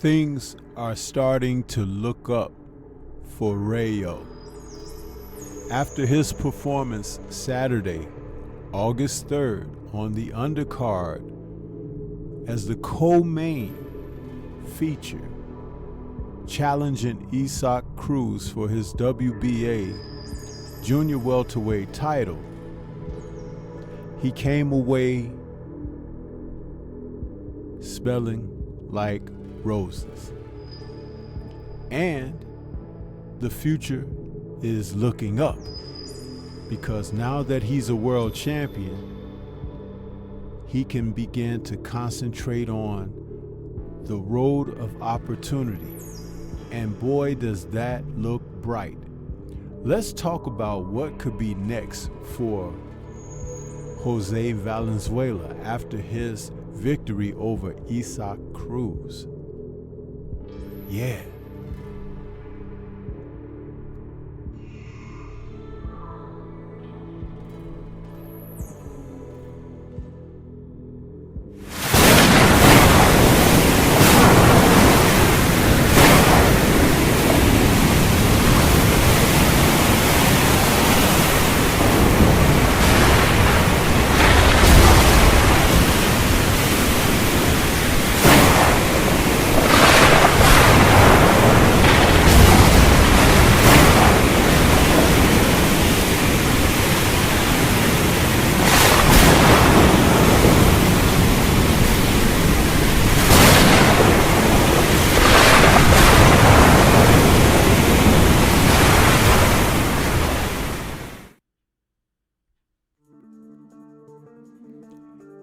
Things are starting to look up for Rayo. After his performance Saturday, August 3rd, on the undercard as the co-main feature, challenging Cruz for his WBA junior welterweight title, he came away smelling like roses. And the future is looking up, because now that he's a world champion, he can begin to concentrate on the road of opportunity. And boy, does that look bright. Let's talk about what could be next for Jose Valenzuela after his victory over Cruz. Yeah.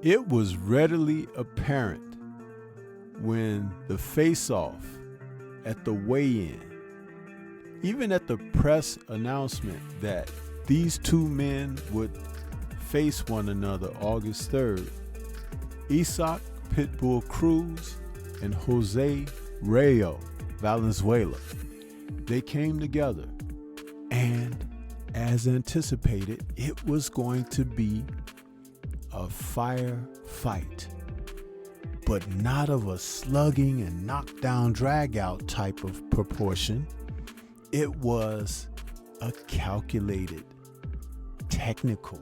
It was readily apparent when the face-off at the weigh-in, even at the press announcement that these two men would face one another August 3rd, Isaac Pitbull Cruz and Jose Rayo Valenzuela. They came together, and as anticipated, it was going to be a fire fight, but not of a slugging and knockdown drag out type of proportion. It was a calculated, technical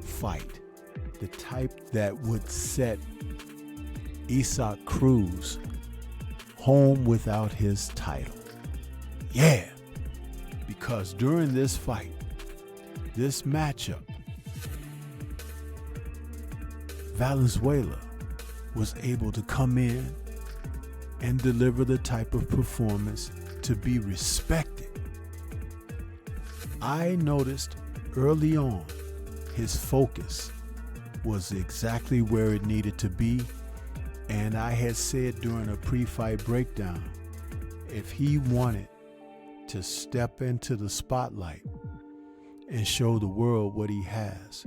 fight, the type that would set Cruz home without his title. Yeah, because during this fight, this matchup, Valenzuela was able to come in and deliver the type of performance to be respected. I noticed early on his focus was exactly where it needed to be, and I had said during a pre-fight breakdown, if he wanted to step into the spotlight and show the world what he has,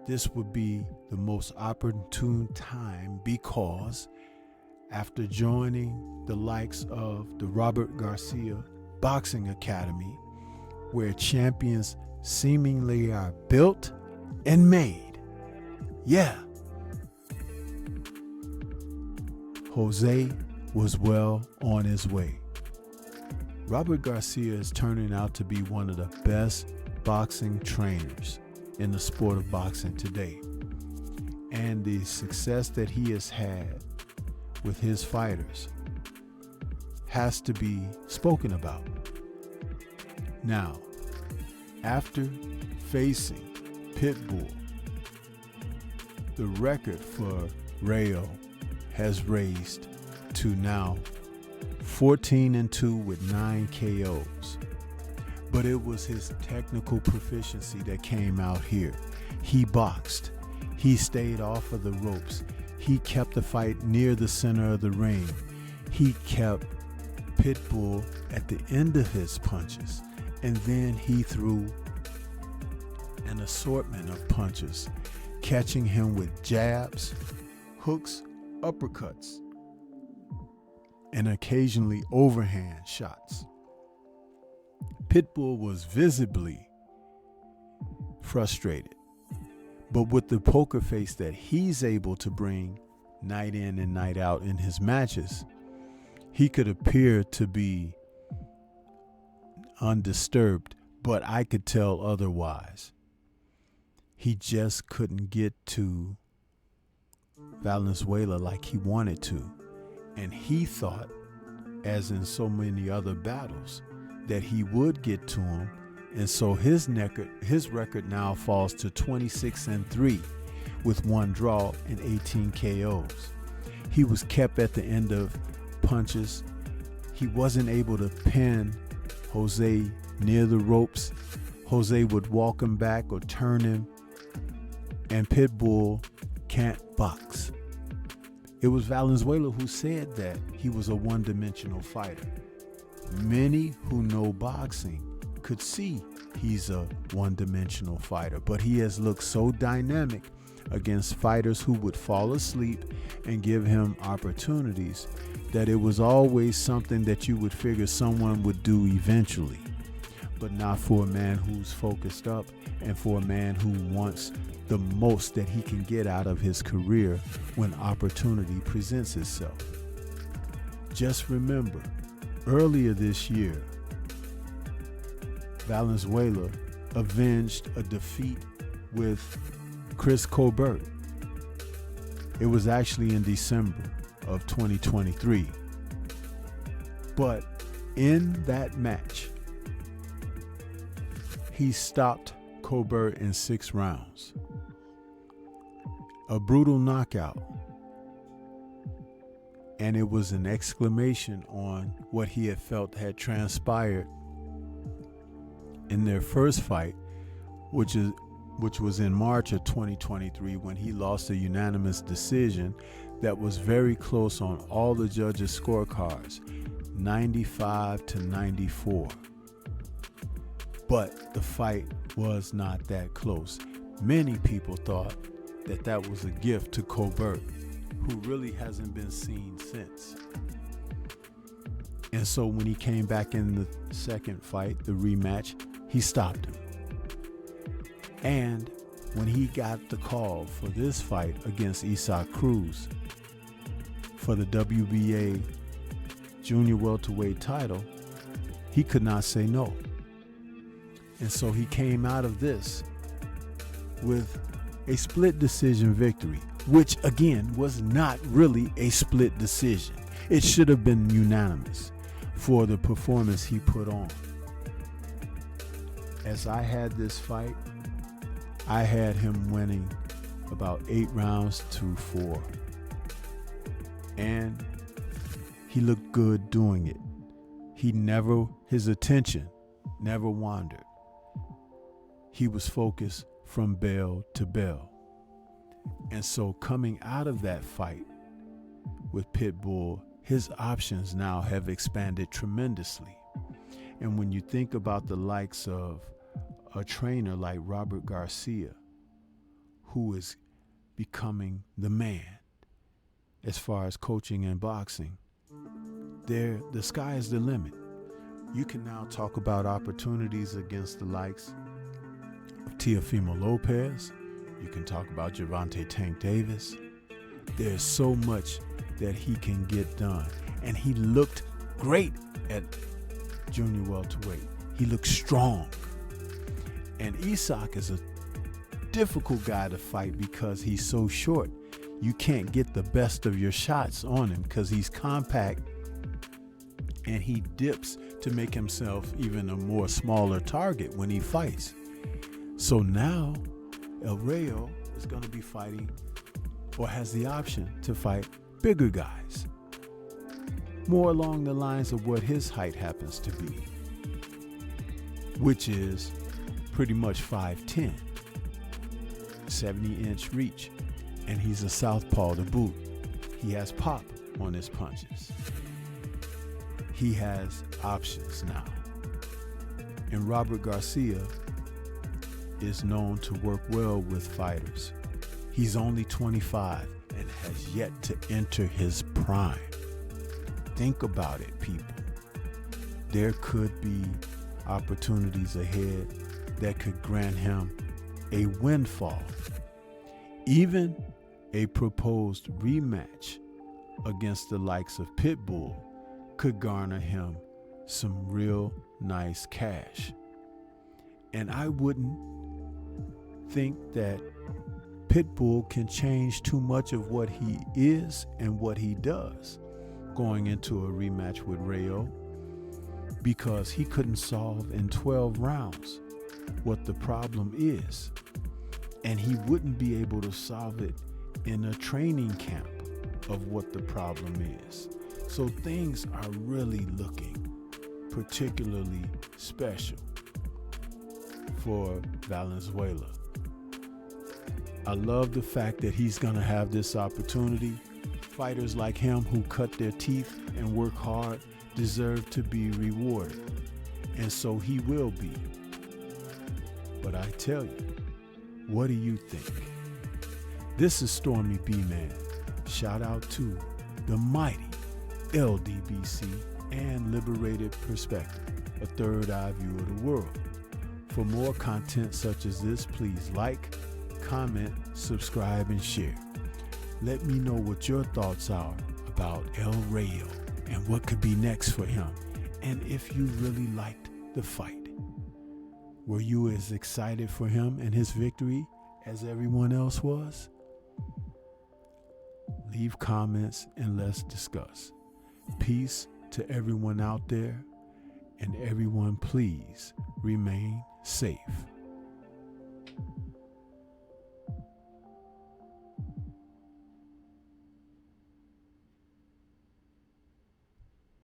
this would be the most opportune time, because after joining the likes of the Robert Garcia Boxing Academy, where champions seemingly are built and made, yeah, Jose was well on his way. Robert Garcia is turning out to be one of the best boxing trainers in the sport of boxing today, and the success that he has had with his fighters has to be spoken about. Now, after facing Pitbull, the record for Rayo has raised to now 14-2 with 9 KOs. But it was his technical proficiency that came out here. He boxed. He stayed off of the ropes. He kept the fight near the center of the ring. He kept Pitbull at the end of his punches. And then he threw an assortment of punches, catching him with jabs, hooks, uppercuts, and occasionally overhand shots. Pitbull was visibly frustrated, but with the poker face that he's able to bring night in and night out in his matches, He could appear to be undisturbed, but I could tell otherwise. He just couldn't get to Valenzuela like he wanted to. And he thought, as in so many other battles, that he would get to him. And so his record now falls to 26-3 with 1 draw and 18 KOs. He was kept at the end of punches. He wasn't able to pin Jose near the ropes. Jose would walk him back or turn him, and Pitbull can't box. It was Valenzuela who said that he was a one-dimensional fighter. Many who know boxing could see he's a one-dimensional fighter, but he has looked so dynamic against fighters who would fall asleep and give him opportunities that it was always something that you would figure someone would do eventually, but not for a man who's focused up and for a man who wants the most that he can get out of his career when opportunity presents itself. Just remember, earlier this year, Valenzuela avenged a defeat with Chris Colbert. It was actually in December of 2023. But in that match, he stopped Colbert in 6 rounds. A brutal knockout. And it was an exclamation on what he had felt had transpired in their first fight, which was in March of 2023, when he lost a unanimous decision that was very close on all the judges' scorecards, 95-94. But the fight was not that close. Many people thought that that was a gift to Colbert, who really hasn't been seen since. And so when he came back in the second fight, the rematch, he stopped him. And when he got the call for this fight against Cruz for the WBA junior welterweight title, he could not say no. And so he came out of this with a split decision victory, which again was not really a split decision. It should have been unanimous for the performance he put on. As I had this fight, I had him winning about 8 rounds to 4. And he looked good doing it. His attention never wandered. He was focused from bell to bell. And so coming out of that fight with Pitbull, his options now have expanded tremendously. And when you think about the likes of a trainer like Robert Garcia, who is becoming the man as far as coaching and boxing, the sky is the limit. You can now talk about opportunities against the likes of Teofimo Lopez. You can talk about Gervonta Tank Davis. There's so much that he can get done. And he looked great at junior welterweight. He looked strong. And Isak is a difficult guy to fight because he's so short. You can't get the best of your shots on him because he's compact and he dips to make himself even a more smaller target when he fights. So now El Rayo is going to be fighting, or has the option to fight, bigger guys, more along the lines of what his height happens to be, which is pretty much 5'10", 70-inch reach, and he's a southpaw to boot. He has pop on his punches. He has options now. And Robert Garcia is known to work well with fighters. He's only 25 and has yet to enter his prime. Think about it, people. There could be opportunities ahead that could grant him a windfall. Even a proposed rematch against the likes of Pitbull could garner him some real nice cash. And I wouldn't think that Pitbull can change too much of what he is and what he does going into a rematch with Rayo, because he couldn't solve in 12 rounds what the problem is, and he wouldn't be able to solve it in a training camp of what the problem is. So things are really looking particularly special for Valenzuela. I love the fact that he's going to have this opportunity. Fighters like him who cut their teeth and work hard deserve to be rewarded, and so he will be. But I tell you, what do you think? This is Stormy B-Man. Shout out to the mighty LDBC and Liberated Perspective, a third eye view of the world. For more content such as this, please like, comment, subscribe, and share. Let me know what your thoughts are about El Rayo and what could be next for him, and if you really liked the fight. Were you as excited for him and his victory as everyone else was? Leave comments and let's discuss. Peace to everyone out there, and everyone please remain safe.